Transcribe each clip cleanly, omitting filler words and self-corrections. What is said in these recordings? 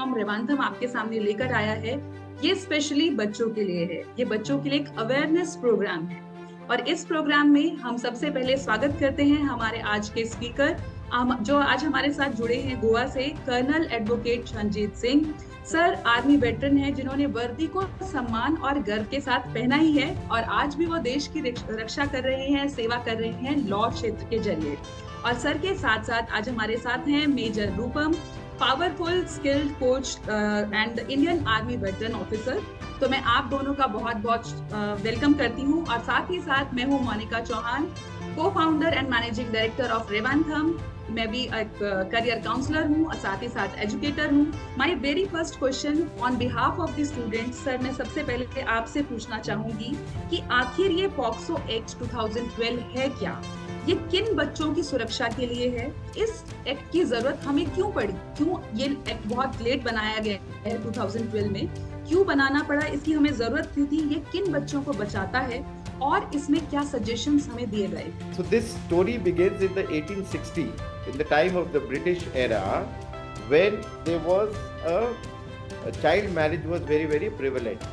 Platform रेवांथम आपके सामने लेकर आया है, ये स्पेशली बच्चों के लिए है। ये बच्चों के लिए एक अवेयरनेस प्रोग्राम है और इस प्रोग्राम में हम सबसे पहले स्वागत करते हैं हमारे आज के स्पीकर, जो आज हमारे साथ जुड़े हैं गोवा से, colonel advocate Sanjeet Singh sir. Army veteran हैं जिन्होंने वर्दी को सम्मान और गर्व के साथ पहना ही है और आज भी वो देश की रक्षा कर रहे हैं, सेवा कर रहे हैं लॉ क्षेत्र के जरिए। और सर के साथ साथ आज हमारे साथ हैं major Rupam, powerful skilled coach and Indian army veteran officer. तो मैं आप दोनों का बहुत बहुत वेलकम करती हूँ। और साथ ही साथ मैं हूँ Monika Chauhan, cofounder and managing director of Revantham. मैं भी एक करियर काउंसलर हूँ और साथ ही साथ एजुकेटर हूँ। My very first question on behalf of the students, sir मैं सबसे पहले आपसे पूछना चाहूंगी कि आखिर ये पॉक्सो एक्ट 2012 है क्या? ये किन बच्चों की सुरक्षा के लिए है? इस एक्ट की जरूरत हमें क्यों पड़ी? क्यों ये एक्ट बहुत लेट बनाया गया है 2012 में? क्यों बनाना पड़ा? इसकी हमें जरूरत क्यों थी? ये किन बच्चों को बचाता है और इसमें क्या सजेशंस हमें दिए गए? So this story begins in the 1860, in the time of the British era, when there was a child marriage was very prevalent.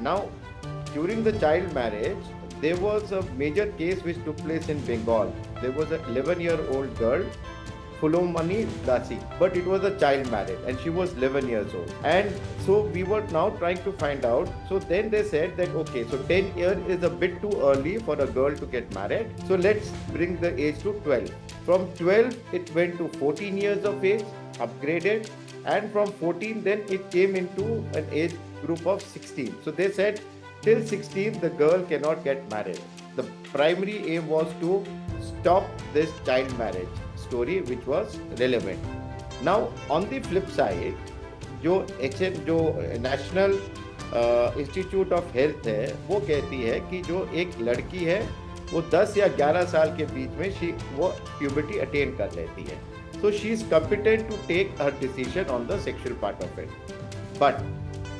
Now, during the child marriage, there was a major case which took place in Bengal. There was an 11-year-old girl, Phulomani Dasi, but it was a child marriage and she was 11 years old. And so we were now trying to find out. So then they said that okay, so 10 years is a bit too early for a girl to get married. So let's bring the age to 12. From 12 it went to 14 years of age, upgraded, and from 14 then it came into an age group of 16. So they said till 16 the girl cannot get married. The primary aim was to stop this child marriage story which was relevant. Now on the flip side, जो national institute of health है वो कहती है कि जो एक लड़की है वो 10 या 11 साल के बीच में वो प्यूबर्टी अटेन कर लेती है, so she is competent to take her decision on the sexual part of it. But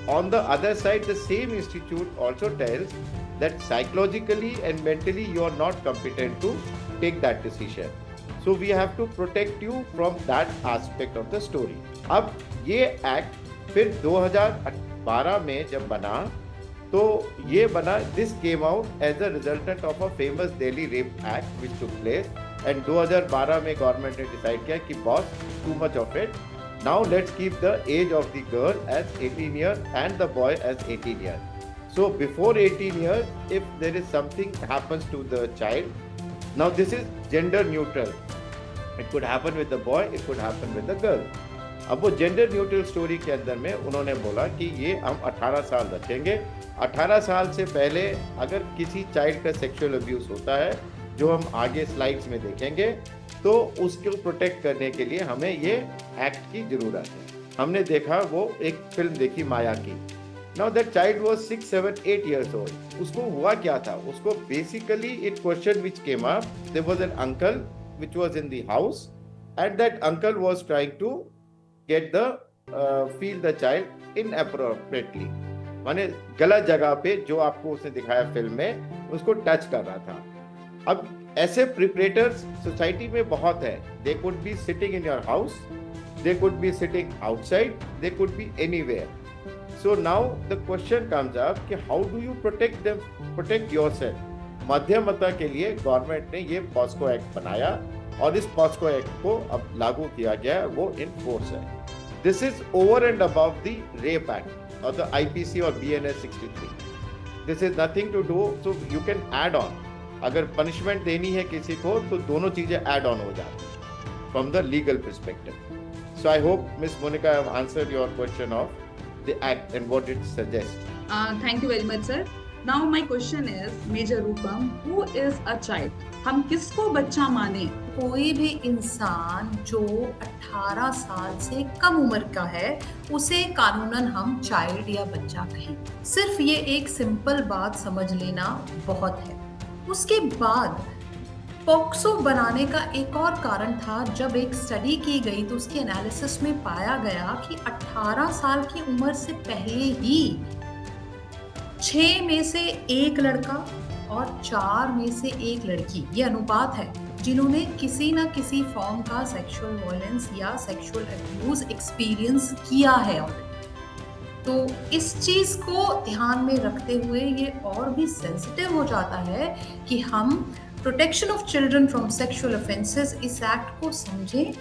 on the other side, the same institute also tells that psychologically and mentally you are not competent to take that decision. So we have to protect you from that aspect of the story. अब ये act फिर 2012 में जब बना तो ये बना, this came out as a resultant of a famous Delhi rape act which took place, and 2012 में गवर्नमेंट ने डिसाइड किया कि boss too much of it. Now let's keep the age of the girl as 18 years and the boy as 18 years. So before 18 years, if there is something happens to the child, now this is gender neutral. It could happen with the boy, it could happen with the girl. अब वो gender neutral story के अंदर में उन्होंने बोला कि ये हम 18 साल रखेंगे। 18 साल से पहले अगर किसी चाइल्ड का सेक्सुअल अब्यूज होता है, जो हम आगे स्लाइड्स में देखेंगे, तो उसको प्रोटेक्ट करने के लिए हमें ये एक्ट की जरूरत है। हमने देखा, वो एक फिल्म देखी माया की। Now that child was 6, 7, 8 years old. उसको हुआ क्या था? उसको basically it question which came up. There was an uncle which was in the house, and that uncle was trying to get the feel the child inappropriately. माने गलत जगह पे, जो आपको उसने दिखाया फिल्म में, उसको टच कर रहा था। अब ऐसे प्रिपरेटर्स सोसाइटी में बहुत है। They could be sitting in your house, they could be sitting outside, they could be anywhere. So now the question comes up कि how do you protect them, protect yourself? मध्यमता के लिए government ने ये POCSO act बनाया और इस POCSO act को अब लागू किया गया है, वो इन फोर्स है। This is over and above the rape act और द आईपीसी और BNS 63। This is nothing to do, so you can add on. अगर पनिशमेंट देनी है किसी को तो दोनों चीजें ऐड ऑन हो जाती हैं from the legal perspective. So I hope miss Monika I have answered your question of the act and what it suggest. Thank you very much sir. Now my question is, Major Rupam, who is a child? हम किसको बच्चा माने? कोई भी इंसान जो 18 साल से कम उम्र का है उसे कानूनन हम चाइल्ड या बच्चा कहें। सिर्फ ये एक सिंपल बात समझ लेना बहुत है। उसके बाद पॉक्सो बनाने का एक और कारण था। जब एक स्टडी की गई तो उसके एनालिसिस में पाया गया कि 18 साल की उम्र से पहले ही 6 में से 1 लड़का और 4 में से 1 लड़की, ये अनुपात है, जिन्होंने किसी ना किसी फॉर्म का सेक्सुअल वायलेंस या सेक्सुअल अब्यूज एक्सपीरियंस किया है ऑलरेडी। तो इस चीज को ध्यान में रखते हुए ये और भी सेंसिटिव हो जाता है कि हम protection of children from sexual offences इस एक्ट को समझें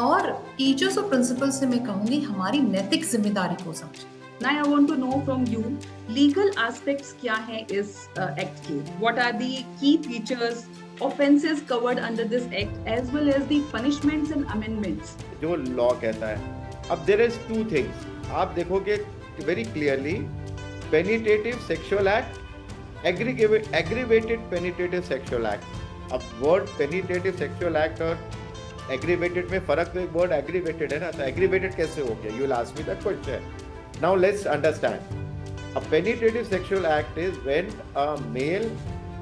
और टीचर्स और प्रिंसिपल से मैं कहूँगी हमारी नैतिक जिम्मेदारी को समझें। Now I want to know from you legal aspects क्या है इस एक्ट के? What are the key features, offences covered under this act as well as the punishments and amendments? जो लॉ कहता है, अब there is two things. आप देखोगे very clearly, penetrative sexual act, aggravated penetrative sexual act. अब word penetrative sexual act और aggravated में फर्क तो एक word aggravated है ना, तो aggravated कैसे हो गया? You will ask me that question. Now let's understand. A penetrative sexual act is when a male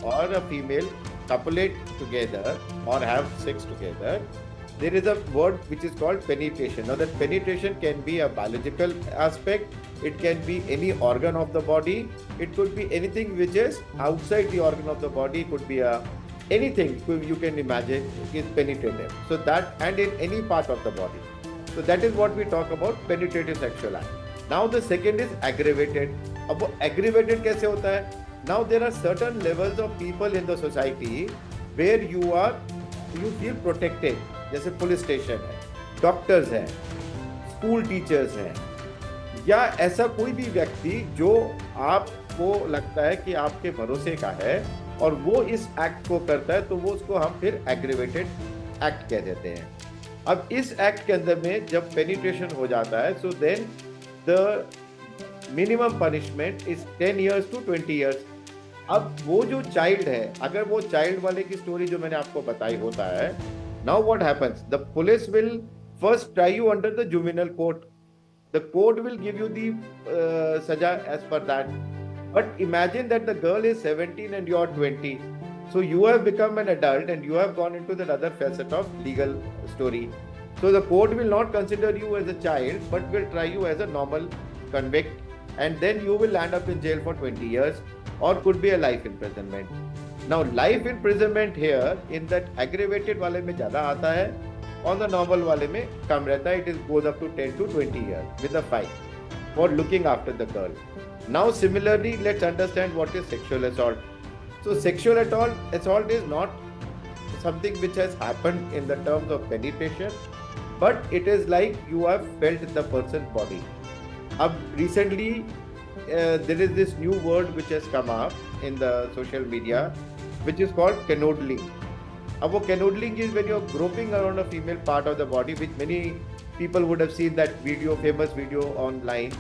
or a female copulate together or have sex together. There is a word which is called penetration. Now that penetration can be a biological aspect, it can be any organ of the body, it could be anything which is outside the organ of the body, it could be anything you can imagine is penetrative. So that, and in any part of the body. So that is what we talk about penetrative sexual act. Now the second is aggravated. अब वो aggravated कैसे होता है? Now there are certain levels of people in the society where you feel protected. जैसे police station है, doctors हैं, school teachers हैं, या ऐसा कोई भी व्यक्ति जो आपको लगता है कि आपके भरोसे का है और वो इस एक्ट को करता है, तो वो उसको हम फिर एग्रीवेटेड एक्ट कह देते हैं। अब इस एक्ट के अंदर में जब पेनिट्रेशन हो जाता है, so then the minimum punishment is 10 years to 20 years। अब वो जो चाइल्ड है, अगर वो चाइल्ड वाले की स्टोरी जो मैंने आपको बताई होता है, now what happens? The police will first try you under the juvenile court. The court will give you the saja as per that. But imagine that the girl is 17 and you are 20. So you have become an adult and you have gone into that other facet of legal story. So the court will not consider you as a child, but will try you as a normal convict, and then you will land up in jail for 20 years or could be a life imprisonment. Now life imprisonment here in that aggravated वाले में ज़्यादा आता है, on the normal वाले में कम रहता है. It goes up to 10 to 20 years with a fine for looking after the girl. Now similarly, let's understand what is sexual assault. So sexual assault is not something which has happened in the terms of penetration, but it is like you have felt the person's body. अब recently there is this new word which has come up in the social media, which is called canoodling. अब वो canoodling is when you're groping around a female part of the body, which many people would have seen that video, famous video online,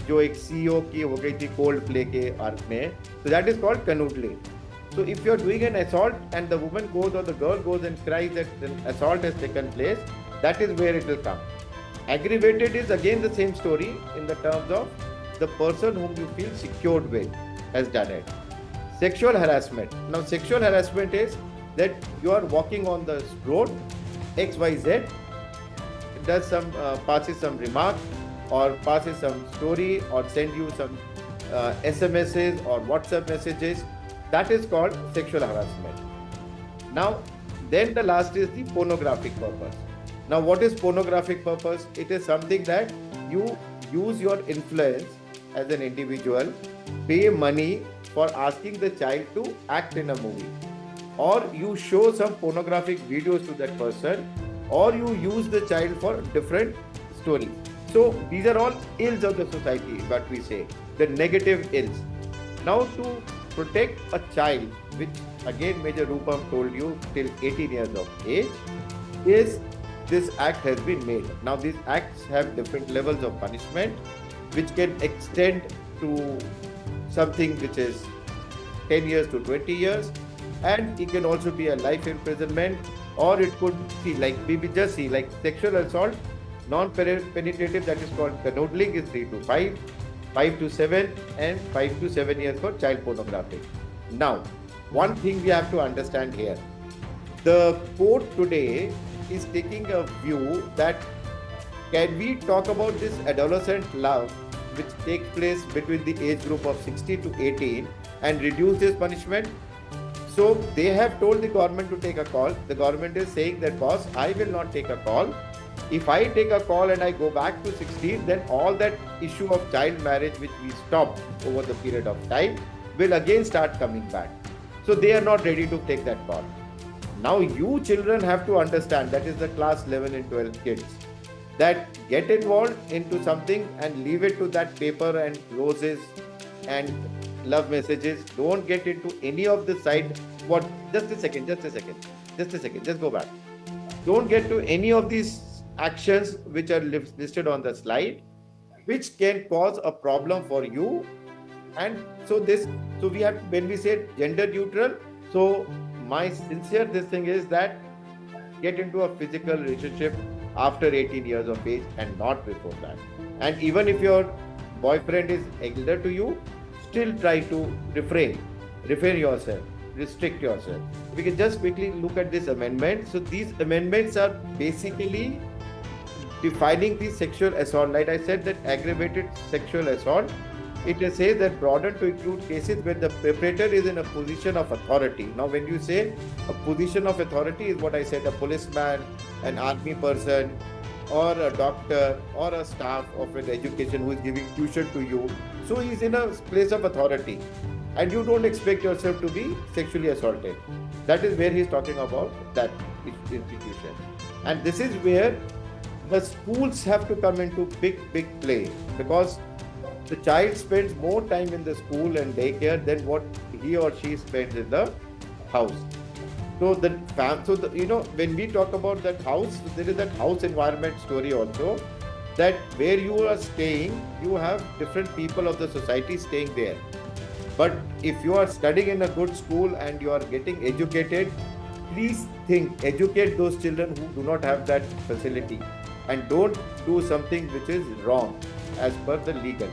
जो एक CEO की हो गई थी cold play के arc में. So that is called canoodling. So if you're doing an assault and the woman goes or the girl goes and cries that an assault has taken place, that is where it will come. Aggravated is again the same story in the terms of the person whom you feel secured with has done it. Sexual harassment. Now sexual harassment is that you are walking on the road, XYZ, does some passes some remark or passes some story or send you some SMSs or WhatsApp messages. That is called sexual harassment. Now then the last is the pornographic purpose. Now what is pornographic purpose? It is something that you use your influence as an individual, pay money for asking the child to act in a movie, or you show some pornographic videos to that person, or you use the child for different stories. So these are all ills of the society, what we say, the negative ills. Now to protect a child, which again Major Rupam told you till 18 years of age, is this act has been made. Now these acts have different levels of punishment, which can extend to something which is 10 years to 20 years, and it can also be a life imprisonment, or it could see like we just see like sexual assault, non-penetrative, that is called canoodling, is 3 to 5, 5 to 7, and 5 to 7 years for child pornography. Now, one thing we have to understand here, the court today is taking a view that can we talk about this adolescent love which takes place between the age group of 16 to 18 and reduce this punishment? So they have told the government to take a call. The government is saying that, boss, I will not take a call. If I take a call and I go back to 16, then all that issue of child marriage which we stopped over the period of time will again start coming back. So they are not ready to take that call. Now you children have to understand, that is the class 11 and 12 kids, that get involved into something and leave it to that paper and roses and love messages. Don't get into any of the side. Just a second, just go back. Don't get to any of these actions which are listed on the slide, which can cause a problem for you. And so we have, when we say gender neutral, so my sincere thing is that get into a physical relationship after 18 years of age and not before that. And even if your boyfriend is elder to you, still try to refrain yourself, restrict yourself. We can just quickly look at this amendment. So these amendments are basically defining the sexual assault. Like I said, that aggravated sexual assault, it says that broadened to include cases where the perpetrator is in a position of authority. Now when you say a position of authority, is what I said, a policeman, an army person, or a doctor, or a staff of an education who is giving tuition to you. So he is in a place of authority and you don't expect yourself to be sexually assaulted. That is where he is talking about that institution. And this is where the schools have to come into big play, because the child spends more time in the school and daycare than what he or she spends in the house. So when we talk about that house, there is that house environment story also, that where you are staying, you have different people of the society staying there. But if you are studying in a good school and you are getting educated, please educate those children who do not have that facility, and don't do something which is wrong as per the legal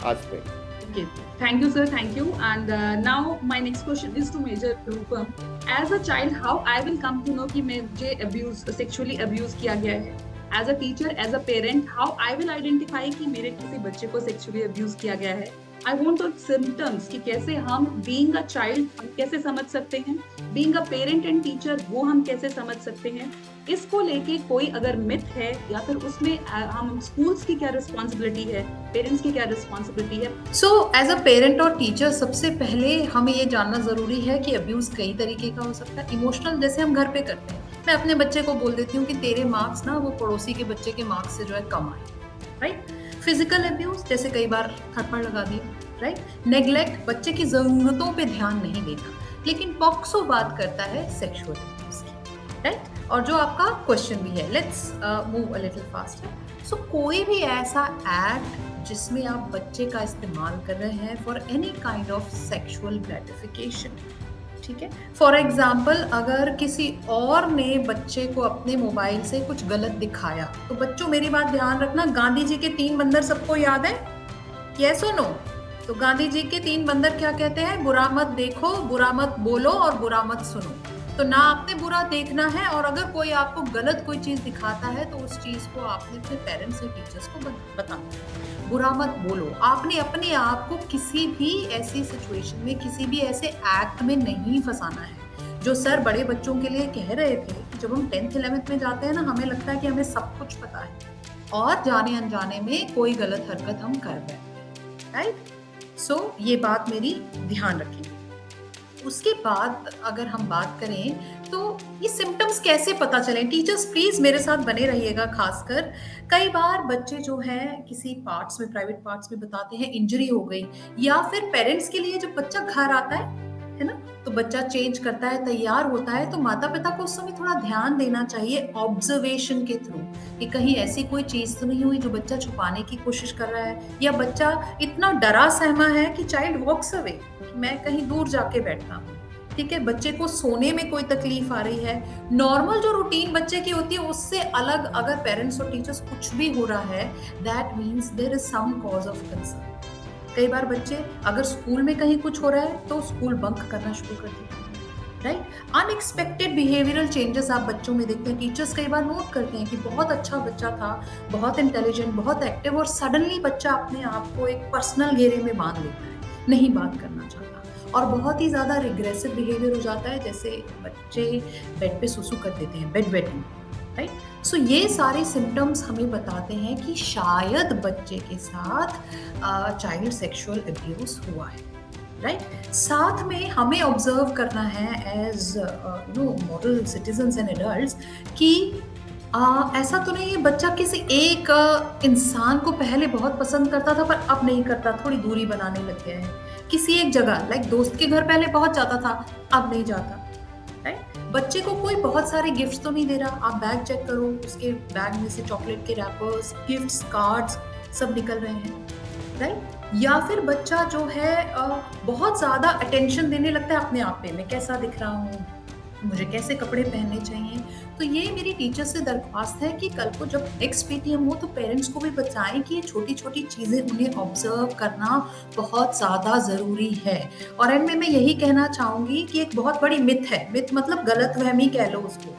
aspect. Okay, thank you, sir. Thank you. And now my next question is to Major Rupam. As a child, how I will come to know कि मुझे sexually abuse किया गया है? As a teacher, as a parent, how I will identify कि मेरे किसी बच्चे को sexually abuse किया गया है? I want those symptoms कि कैसे हम being a child हम कैसे समझ सकते हैं, being a parent and teacher वो हम कैसे समझ सकते हैं. इसको लेके कोई अगर मिथ है या फिर उसमें हम स्कूल्स की क्या रिस्पॉन्सिबिलिटी है, पेरेंट्स की क्या रिस्पॉन्सिबिलिटी है? सो एज अ पेरेंट और टीचर सबसे पहले हमें ये जानना जरूरी है कि अब्यूज कई तरीके का हो सकता है. इमोशनल जैसे हम घर पे करते हैं, मैं अपने बच्चे को बोल देती हूँ कि तेरे मार्क्स ना वो पड़ोसी के बच्चे के मार्क्स से जो है कम आए, राइट. फिजिकल अब्यूज जैसे कई बार थप्पड़ लगा दिया, राइट. नेग्लेक्ट, बच्चे की जरूरतों पे ध्यान नहीं देना. लेकिन पॉक्सो बात करता है सेक्सुअल अब्यूज की, राइट. और जो आपका क्वेश्चन भी है, let's move a little faster. So कोई भी ऐसा एक्ट जिसमें आप बच्चे का इस्तेमाल कर रहे हैं for any kind of sexual gratification, ठीक है. फॉर एग्जाम्पल, अगर किसी और ने बच्चे को अपने मोबाइल से कुछ गलत दिखाया, तो बच्चों मेरी बात ध्यान रखना, गांधी जी के 3 बंदर सबको याद है? यस और नो? तो गांधी जी के 3 बंदर क्या कहते हैं? बुरा मत देखो, बुरा मत बोलो और बुरा मत सुनो. तो ना आपने बुरा देखना है, और अगर कोई आपको गलत कोई चीज दिखाता है तो उस चीज को आपने अपने पेरेंट्स या टीचर्स को बताना है. बुरा मत बोलो. आपने अपने आप को किसी भी ऐसी सिचुएशन में, किसी भी ऐसे एक्ट में नहीं फंसाना है. जो सर बड़े बच्चों के लिए कह रहे थे कि जब हम 10th 11th में जाते हैं ना, हमें लगता है कि हमें सब कुछ पता है और जाने अनजाने में कोई गलत हरकत हम कर बैठते हैं, राइट. सो ये बात मेरी ध्यान रखेंगे. उसके बाद अगर हम बात करें तो ये सिम्टम्स कैसे पता चलें, टीचर्स प्लीज मेरे साथ बने रहिएगा. खासकर कई बार बच्चे जो हैं किसी पार्ट्स में, प्राइवेट पार्ट्स में बताते हैं इंजरी हो गई, या फिर पेरेंट्स के लिए जब बच्चा घर आता है ना, तो बच्चा चेंज करता है, तैयार होता है, तो माता पिता को उस समय थोड़ा ध्यान देना चाहिए ऑब्जर्वेशन के थ्रू कि कहीं ऐसी कोई चीज तो नहीं हुई जो बच्चा छुपाने की कोशिश कर रहा है, या बच्चा इतना डरा सहमा है कि चाइल्ड वॉक्स अवे, मैं कहीं दूर जाके बैठता हूँ, ठीक है. बच्चे को सोने में कोई तकलीफ आ रही है, नॉर्मल जो रूटीन बच्चे की होती है उससे अलग अगर पेरेंट्स और टीचर्स कुछ भी हो रहा है, that means there is some cause of concern. कई बार बच्चे अगर स्कूल में कहीं कुछ हो रहा है तो स्कूल बंक करना शुरू कर देते हैं, राइट. अनएक्सपेक्टेड बिहेवियरल चेंजेस आप बच्चों में देखते हैं. टीचर्स कई बार नोट करते हैं कि बहुत अच्छा बच्चा था, बहुत इंटेलिजेंट, बहुत एक्टिव, और सडनली बच्चा अपने आप को एक पर्सनल घेरे में बांध लेता है, नहीं बात करना चाहता. और बहुत ही ज़्यादा रिग्रेसिव बिहेवियर हो जाता है, जैसे बच्चे बेड पे सुसु कर देते हैं, बेड वेटिंग, राइट। सो ये सारे सिम्टम्स हमें बताते हैं कि शायद बच्चे के साथ चाइल्ड सेक्सुअल अब्यूज हुआ है, राइट। साथ में हमें ऑब्जर्व करना है as model citizens and adults कि ऐसा तो नहीं है बच्चा किसी एक इंसान को पहले बहुत पसंद करता था पर अब नहीं करता, थोड़ी दूरी बनाने लग गया है। किसी एक जगह लाइक दोस्त के घर पहले बहुत जाता था, अब नहीं जाता, राइट। बच्चे को कोई बहुत सारे गिफ्ट्स तो नहीं दे रहा, आप बैग चेक करो, उसके बैग में से चॉकलेट के रैपर्स, गिफ्ट्स, कार्ड्स सब निकल रहे हैं, राइट। या फिर बच्चा जो है बहुत ज़्यादा अटेंशन देने लगता है अपने आप पे, मैं कैसा दिख रहा हूँ, मुझे कैसे कपड़े पहनने चाहिए। तो ये मेरी टीचर से दरख्वास्त है कि कल को जब नेक्स्ट पेटीएम हो तो पेरेंट्स को भी बताएं कि ये छोटी छोटी चीज़ें उन्हें ऑब्जर्व करना बहुत ज़्यादा ज़रूरी है। और एंड में मैं यही कहना चाहूँगी कि एक बहुत बड़ी मिथ है, मिथ मतलब गलतफहमी कह लो उसको,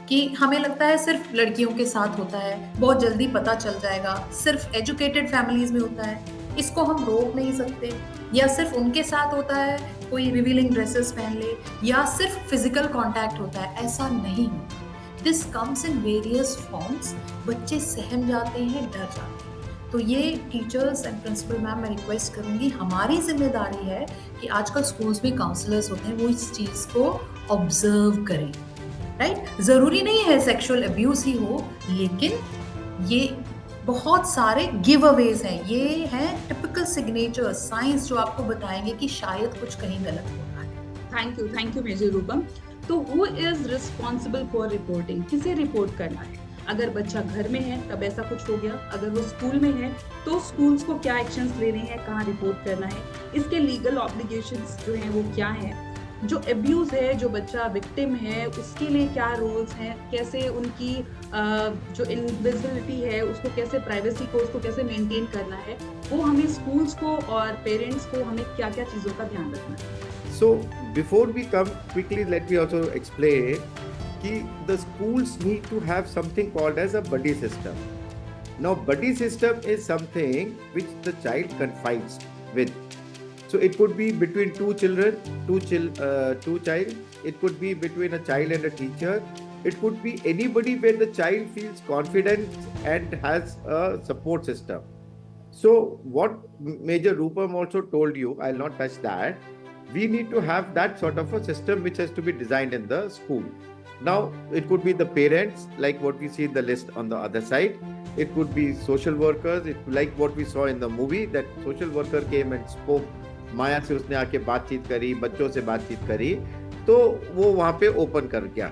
कि हमें लगता है सिर्फ लड़कियों के साथ होता है, बहुत जल्दी पता चल जाएगा, सिर्फ एजुकेटेड फैमिलीज में होता है, इसको हम रोक नहीं सकते, या सिर्फ उनके साथ होता है, कोई रिवीलिंग ड्रेसेस पहन ले, या सिर्फ फिजिकल कांटेक्ट होता है, ऐसा नहीं होता। This comes in various forms. बच्चे सहम जाते हैं, डर जाते हैं। तो ये टीचर्स एंड प्रिंसिपल मैम मैं रिक्वेस्ट करूंगी, हमारी जिम्मेदारी है कि आजकल स्कूल्स में काउंसलर्स होते हैं, वो इस चीज़ को ऑब्जर्व करें, राइट। ज़रूरी नहीं है सेक्सुअल अब्यूज ही हो, लेकिन ये बहुत सारे गिव अवेज हैं, ये हैं टिपिकल सिग्नेचर साइंस जो आपको बताएंगे कि शायद कुछ कहीं गलत हो रहा है। थैंक यू मेजर रूपम। तो who is responsible for reporting, किसे रिपोर्ट करना है? अगर बच्चा घर में है तब ऐसा कुछ हो गया, अगर वो स्कूल में है तो स्कूल्स को क्या एक्शंस लेने हैं, कहाँ रिपोर्ट करना है, इसके लीगल ऑब्लिगेशंस जो हैं वो क्या हैं, जो अब्यूज है, जो बच्चा विक्टिम है उसके लिए क्या रूल्स हैं, कैसे उनकी जो इनविजिबिलिटी है उसको कैसे, प्राइवेसी को उसको कैसे मेंटेन करना है, वो हमें स्कूल्स को और पेरेंट्स को हमें क्या क्या चीज़ों का ध्यान रखना है। So before we come quickly, let me also explain that the schools need to have something called as a buddy system. Now buddy system is something which the child confides with. So it could be between two children, two child. It could be between a child and a teacher. It could be anybody where the child feels confident and has a support system. So what Major Rupam also told you, I'll not touch that. We need to have that sort of a system which has to be designed in the school. Now, it could be the parents, like what we see in the list on the other side. It could be social workers, like what we saw in the movie, that social worker came and spoke. माया से उसने आके बातचीत करी, बच्चों से बातचीत करी, तो वो वहाँ पे ओपन कर गया,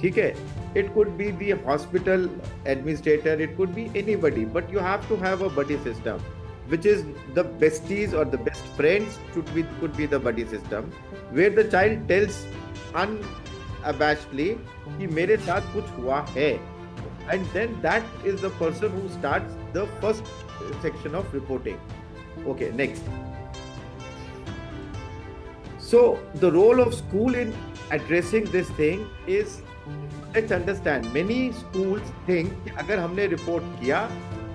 ठीक है. It could be the hospital administrator, it could be anybody, but you have to have a buddy system, which is the besties or the best friends could be the buddy system, where the child tells unabashedly कि मेरे साथ कुछ हुआ है, and then that is the person who starts the first section of reporting. Okay, next. So the role of school in addressing this thing is, let's understand, many schools think कि अगर हमने report किया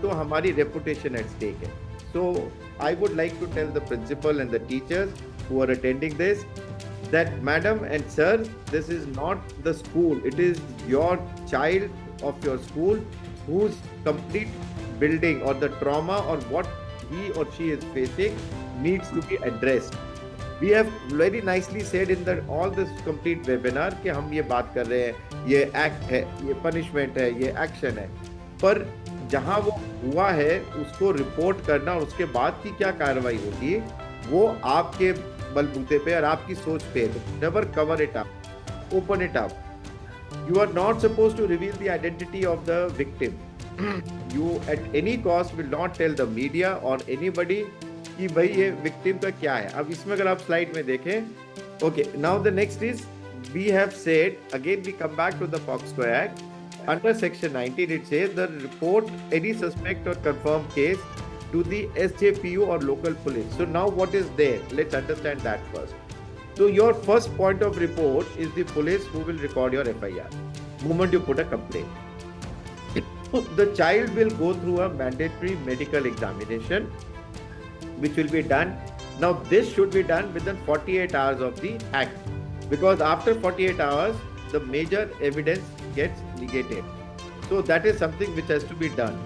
तो हमारी reputation at stake है. So I would like to tell the principal and the teachers who are attending this that madam and sir, this is not the school, it is your child of your school whose complete building or the trauma or what he or she is facing needs to be addressed. We have very nicely said in all this complete webinar कि हम ये बात कर रहे हैं, ये act है, ये पनिशमेंट है, ये एक्शन है, पर जहाँ वो हुआ है उसको रिपोर्ट करना और उसके बाद की क्या कार्रवाई होगी वो आपके बलबूते पे और आपकी सोच पे है. तो never cover it up, open it up. You are not supposed to reveal the identity of the victim. You at any cost will not tell the media or anybody कि भाई ये विक्टिम का क्या है. अब इसमें अगर आप स्लाइड में देखें, okay, now the next is we have said again, we come back to the POCSO act. Under section 19 it says the report any suspect or confirmed case to the SJPU or local police. So now what is there? Let's understand that first. So your first point of report is the police who will record your FIR moment you put a complaint. The child will go through a mandatory medical examination which will be done Now this should be done within 48 hours of the act, because after 48 hours the major evidence gets negated. So that is something which has to be done.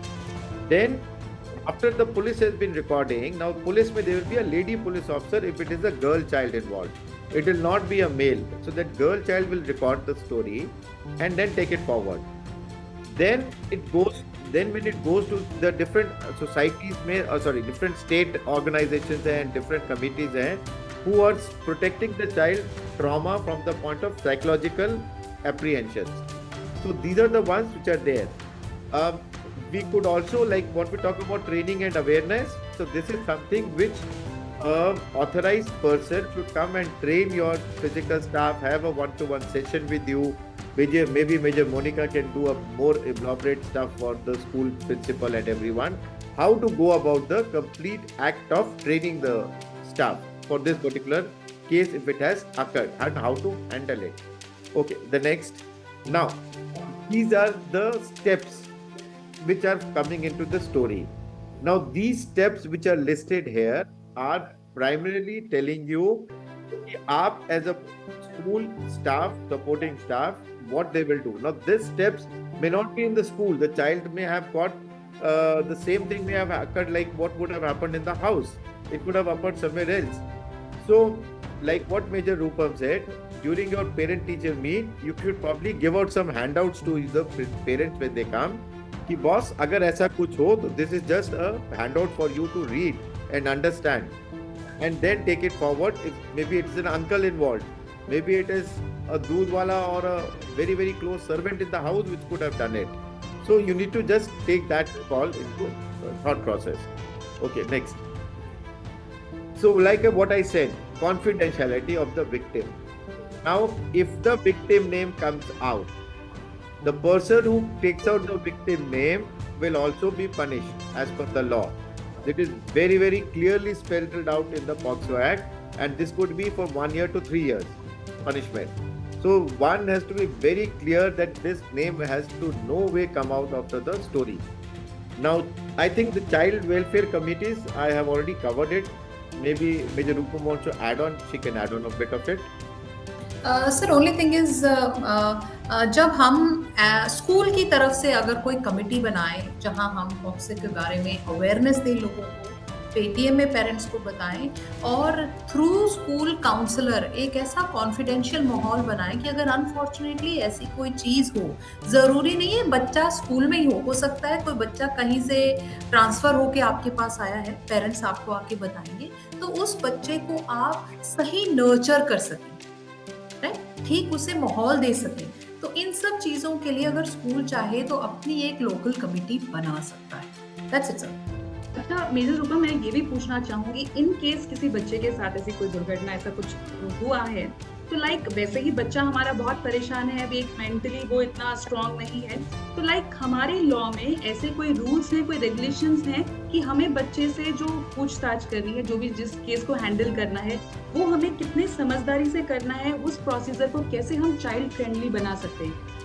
Then after the police has been recording, now police may, there will be a lady police officer if it is a girl child involved. It will not be a male. So that girl child will record the story and then take it forward. Then when it goes to the different societies different state organizations and different committees who are protecting the child trauma from the point of psychological apprehensions. So these are the ones which are there. We could also, like what we talk about training and awareness. So this is something which authorized person should come and train your physical staff, have a one-to-one session with you. Maybe Major Monica can do a more elaborate stuff for the school principal and everyone, how to go about the complete act of training the staff for this particular case if it has occurred, and how to handle it. Okay, the next. Now, these are the steps which are coming into the story. Now, these steps which are listed here are primarily telling you aap as a school staff, supporting staff, what they will do. Now, these steps may not be in the school. The child may have got the same thing may have occurred like what would have happened in the house. It could have happened somewhere else. So, like what Major Rupam said, during your parent-teacher meet, you should probably give out some handouts to the parents when they come. Ki boss, agar aisa kuch ho, to this is just a handout for you to read and understand, and then take it forward. If maybe it's an uncle involved, maybe it is a doodh wala or a very, very close servant in the house which could have done it. So you need to just take that call into thought process. Okay, next. So like what I said, confidentiality of the victim. Now, if the victim name comes out, the person who takes out the victim name will also be punished as per the law. It is very, very clearly spelled out in the POCSO Act, and this could be from 1 year to 3 years punishment. So one has to be very clear that this name has to no way come out after the story. Now, I think the child welfare committees, I have already covered it. Maybe Major Rupam wants to add on, she can add on a bit of it. Sir only thing is जब हम school की तरफ से अगर कोई committee बनाए जहां हम पॉक्सो के बारे में अवेयरनेस दें लोगों को, पेटीएम में पेरेंट्स को बताएं, और थ्रू स्कूल काउंसलर एक ऐसा कॉन्फिडेंशियल माहौल बनाएं कि अगर अनफॉर्चुनेटली ऐसी कोई चीज़ हो, ज़रूरी नहीं है बच्चा स्कूल में ही हो सकता है कोई बच्चा कहीं से ट्रांसफ़र होके आपके पास आया है, पेरेंट्स आपको आके बताएंगे, तो उस बच्चे को आप सही नर्चर कर सकें, राइट, ठीक उसे माहौल दे सकें। तो इन सब चीज़ों के लिए अगर स्कूल चाहे तो अपनी एक लोकल कमिटी बना सकता है। That's it sir. अच्छा मेजर रूपम, मैं ये भी पूछना चाहूंगी, इन केस किसी बच्चे के साथ ऐसी कोई दुर्घटना ऐसा कुछ हुआ है तो लाइक वैसे ही बच्चा हमारा बहुत परेशान है, अभी एक मेंटली वो इतना स्ट्रांग नहीं है, तो लाइक हमारे लॉ में ऐसे कोई रूल्स हैं, कोई रेगुलेशंस हैं कि हमें बच्चे से जो पूछताछ करनी है, जो भी जिस केस को हैंडल करना है, वो हमें कितने समझदारी से करना है, उस प्रोसीजर को कैसे हम चाइल्ड फ्रेंडली बना सकते हैं?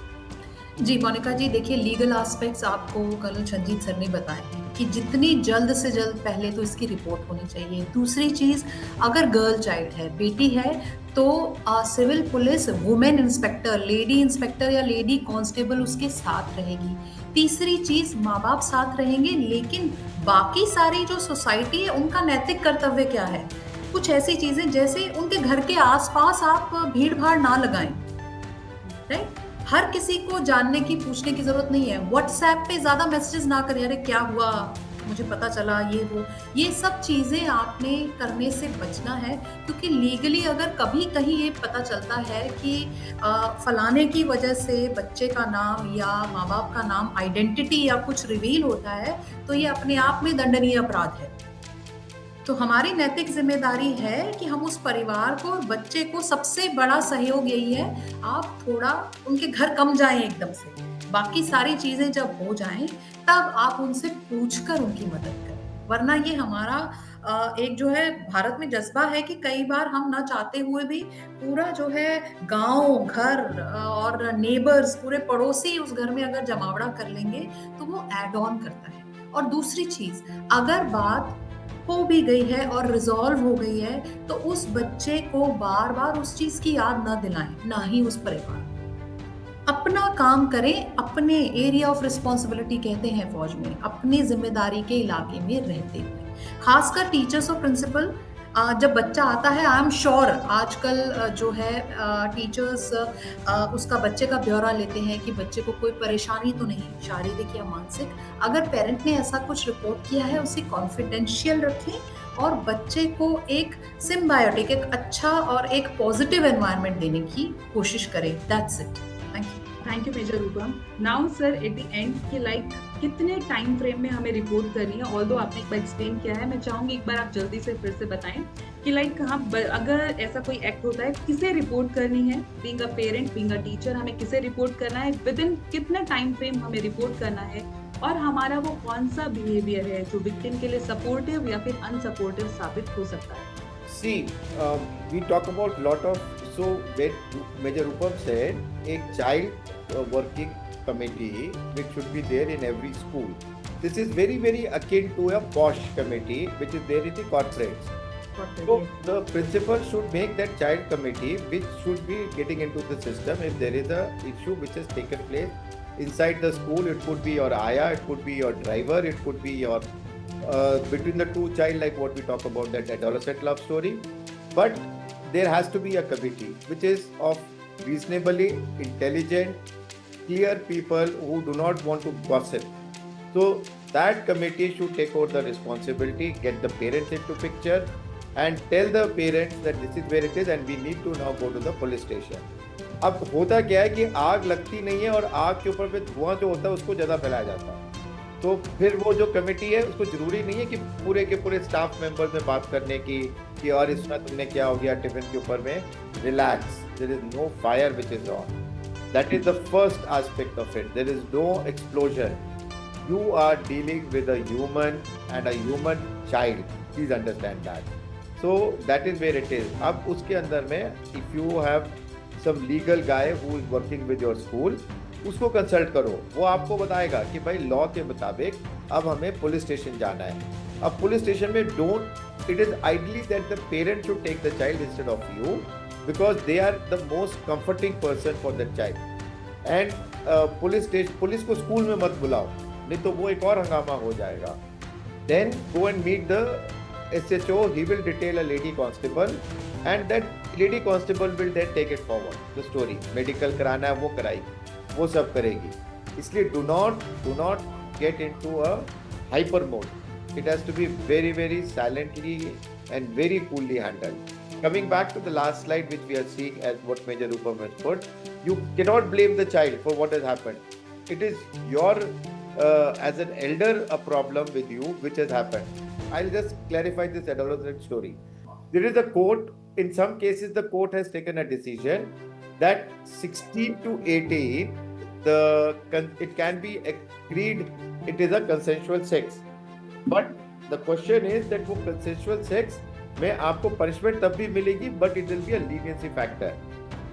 जी मोनिका जी, देखिए लीगल एस्पेक्ट्स आपको कर्नल संजीत सर ने बताए हैं कि जितनी जल्द से जल्द पहले तो इसकी रिपोर्ट होनी चाहिए। दूसरी चीज़, अगर गर्ल चाइल्ड है, बेटी है, तो civil police women inspector, lady inspector या लेडी कांस्टेबल उसके साथ रहेगी। तीसरी चीज़, माँ बाप साथ रहेंगे, लेकिन बाकी सारी जो सोसाइटी है उनका नैतिक कर्तव्य क्या है? कुछ ऐसी चीज़ें जैसे उनके घर के आसपास आप भीड़ भाड़ ना लगाएं, राइट? हर किसी को जानने की पूछने की जरूरत नहीं है। व्हाट्सएप पे ज्यादा मैसेजेस ना करें, अरे क्या हुआ, मुझे पता चला, ये वो, ये सब चीजें आपने करने से बचना है, क्योंकि लीगली अगर कभी कहीं ये पता चलता है कि फलाने की वजह से बच्चे का नाम या माँ बाप का नाम, आइडेंटिटी या कुछ रिवील होता है, तो ये अपने आप में दंडनीय अपराध है। तो हमारी नैतिक जिम्मेदारी है कि हम उस परिवार को और बच्चे को, सबसे बड़ा सहयोग यही है, आप थोड़ा उनके घर कम जाएं एकदम से, बाकी सारी चीजें जब हो जाएं तब आप उनसे पूछकर उनकी मदद करें। वरना ये हमारा एक जो है भारत में जज्बा है कि कई बार हम ना चाहते हुए भी पूरा जो है गांव, घर और नेबर्स, पूरे पड़ोसी उस घर में अगर जमावड़ा कर लेंगे तो वो एड ऑन करता है। और दूसरी चीज, अगर बात हो भी गई है और रिजॉल्व हो गई है, तो उस बच्चे को बार बार उस चीज की याद ना दिलाएं, ना ही उस परिवार। अपना काम करें, अपने एरिया ऑफ रिस्पॉन्सिबिलिटी कहते हैं फौज में, अपनी जिम्मेदारी के इलाके में रहते हुए। खासकर टीचर्स और प्रिंसिपल, जब बच्चा आता है, आई एम श्योर आजकल जो है टीचर्स उसका बच्चे का ब्यौरा लेते हैं कि बच्चे को कोई परेशानी तो नहीं, शारीरिक या मानसिक। अगर पेरेंट ने ऐसा कुछ रिपोर्ट किया है, उसे कॉन्फिडेंशियल रखें और बच्चे को एक सिम्बायोटिक, एक अच्छा और एक पॉजिटिव एनवायरनमेंट देने की कोशिश करें। That's it. Thank you major Rupam. Now sir at the end कि लाइक कितने टाइम फ्रेम में हमें रिपोर्ट करनी है, ऑल्दो आपने एक बार एक्सप्लेन किया है, मैं चाहूंगी एक बार आप जल्दी से फिर से बताएं कि लाइक हम अगर ऐसा कोई एक्ट होता है किसे रिपोर्ट करनी है, being a parent, being a teacher, हमें किसे रिपोर्ट करना है, विद इन कितना टाइम फ्रेम हमें रिपोर्ट करना है, और हमारा वो कौन सा बिहेवियर है जो विक्टिम के लिए सपोर्टिव या फिर अनसपोर्टिव साबित हो सकता है। See, we talk about lot of, so when Major Rupam said a child working committee which should be there in every school. This is very very akin to a POSH committee which is there in the corporates. So the principal should make that child committee which should be getting into the system if there is a issue which has taken place inside the school. It could be your Aya, it could be your driver, it could be your between the two child, like what we talk about, that adolescent love story. But there has to be a committee which is of reasonably intelligent, clear people who do not want to gossip. So that committee should take over the responsibility, get the parents into picture and tell the parents that this is where it is and we need to now go to the police station. अब होता क्या है कि आग लगती नहीं है और आग के ऊपर पे धुआं जो होता है उसको ज़्यादा फैलाया जाता है। तो फिर वो जो कमेटी है उसको जरूरी नहीं है कि पूरे के पूरे स्टाफ मेंबर्स में बात करने की कि और इसमें तुमने क्या हो गया टिफिन के ऊपर में। Relax, there is no fire which is on, that is the first aspect of it, there is no explosion, you are dealing with a human and a human child, please understand that. So that is where it is. अब उसके अंदर में if you have some legal guy who is working with your school, उसको consult करो, वो आपको बताएगा कि भाई लॉ के मुताबिक अब हमें पुलिस स्टेशन जाना है। अब पुलिस स्टेशन में don't, it is ideally that the parent should take the child instead of you because they are the most comforting person for that child. And police को school में मत बुलाओ, नहीं तो वो एक और हंगामा हो जाएगा। Then go and meet the SHO, he will detail a lady constable and that lady constable will then take it forward the story, medical कराना है वो कराएगी, वो सब करेगी। इसलिए do not get into a hyper mode. It has to be very very silently and very coolly handled. Coming back to the last slide which we are seeing as what Major Rupam has put, you cannot blame the child for what has happened. It is your as an elder a problem with you which has happened. I'll just clarify this adolescent story. There is a court, in some cases the court has taken a decision that 16 to 18, it can be agreed it is a consensual sex. But the question is that वो consensual sex में आपको punishment तब भी मिलेगी, but it will be a leniency factor.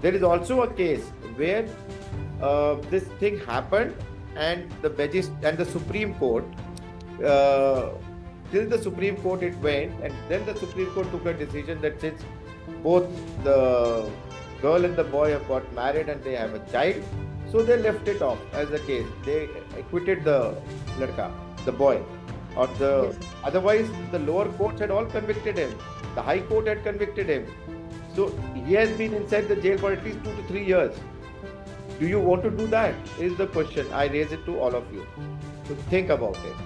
There is also a case where this thing happened and the Supreme Court till the Supreme Court it went, and then the Supreme Court took a decision that since both the girl and the boy have got married and they have a child, so they left it off as a case. They acquitted the ladka, the boy, or otherwise the lower courts had all convicted him. The High Court had convicted him. So he has been inside the jail for at least 2 to 3 years. Do you want to do that? Is the question. I raise it to all of you. So think about it.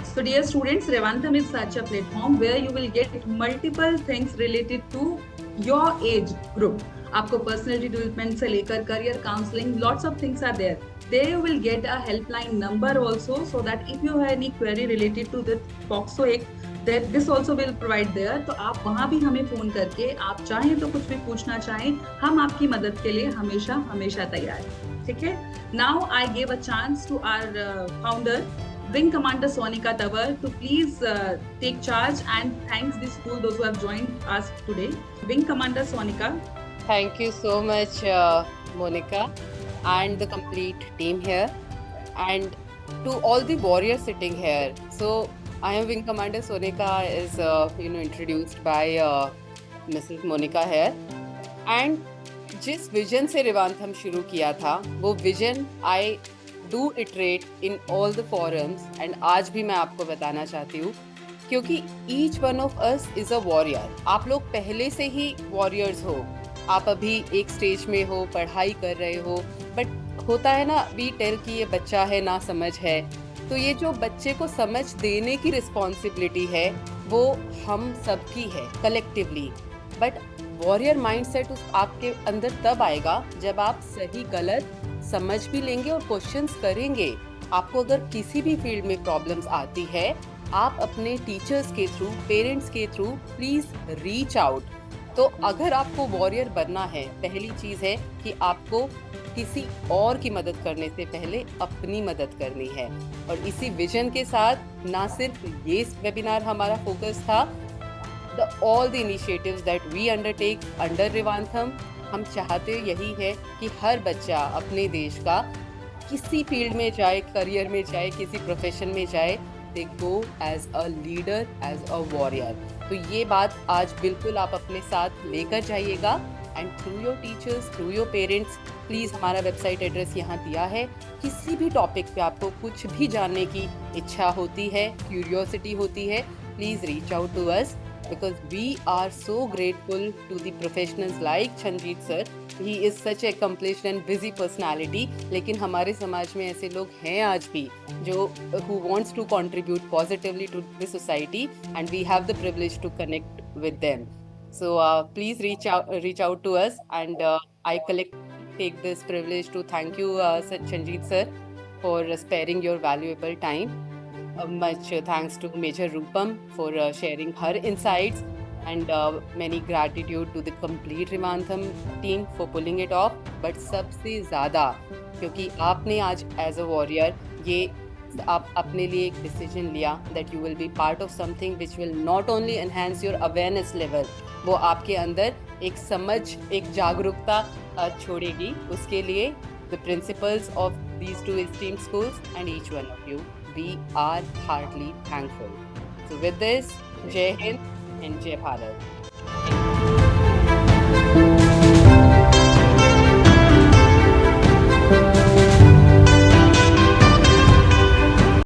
So dear students, Revantham is such a platform where you will get multiple things related to your age group. आपको personality development से लेकर career counseling, lots of things are there. There you will get a helpline number also, so that if you have any query related to the POCSO Act, that this also will provide there. तो आप वहाँ भी हमें phone करके आप चाहें तो कुछ भी पूछना चाहें, हम आपकी मदद के लिए हमेशा हमेशा तैयार हैं, ठीक है। Now I gave a chance to our founder, Wing Commander Sonika Tawar, to please take charge and thanks the school, those who have joined us today. Wing Commander Sonika. Thank you so much, Monica, and the complete team here, and to all the warriors sitting here. So I am Wing Commander Sonika is introduced by Mrs. Monica here. And जिस vision से रिवांथम शुरू किया था वो vision I do iterate in all the forums and आज भी मैं आपको बताना चाहती हूँ क्योंकि each one of us is a warrior. आप लोग पहले से ही वॉरियर्स हो, आप अभी एक स्टेज में हो, पढ़ाई कर रहे हो, बट होता है ना वी टेल कि ये बच्चा है ना समझ है, तो ये जो बच्चे को समझ देने की रिस्पॉन्सिबिलिटी है वो हम सबकी है कलेक्टिवली। बट वॉरियर माइंडसेट उस आपके अंदर तब आएगा जब आप सही गलत समझ भी लेंगे और क्वेश्चंस करेंगे। आपको अगर किसी भी फील्ड में प्रॉब्लम्स आती है, आप अपने टीचर्स के थ्रू, पेरेंट्स के थ्रू प्लीज रीच आउट। तो अगर आपको वॉरियर बनना है, पहली चीज है कि आपको किसी और की मदद करने से पहले अपनी मदद करनी है। और इसी विजन के साथ ना सिर्फ ये वेबिनार हमारा फोकस था, all the initiatives that we undertake under Rivantham, हम चाहते यही है कि हर बच्चा अपने देश का किसी फील्ड में जाए, करियर में जाए, किसी प्रोफेशन में जाए, they go as a leader, as a warrior। तो ये बात आज बिल्कुल आप अपने साथ लेकर जाइएगा and through your teachers, through your parents, please हमारा वेबसाइट एड्रेस यहाँ दिया है। किसी भी टॉपिक पे आपको कुछ भी जानने की इच्छा होती है, क्यूरियोसिटी होती है, please reach out to us because we are so grateful to the professionals like Chanjeet sir. He is such a accomplished and busy personality, लेकिन हमारे समाज में ऐसे लोग हैं आज भी जो who wants to contribute positively to the society and we have the privilege to connect with them. So please reach out to us and I take this privilege to thank you Chanjeet sir for sparing your valuable time. Much thanks to Major Rupam for sharing her insights and many gratitude to the complete Rivantham team for pulling it off. But सबसे ज़्यादा क्योंकि आपने आज as a warrior ये आप अपने लिए एक decision लिया that you will be part of something which will not only enhance your awareness level, वो आपके अंदर एक समझ, एक जागरूकता छोड़ेगी। उसके लिए the principals of these two esteemed schools and each one of you, we are heartily thankful. So with this, Jai Hind and Jai Bharat.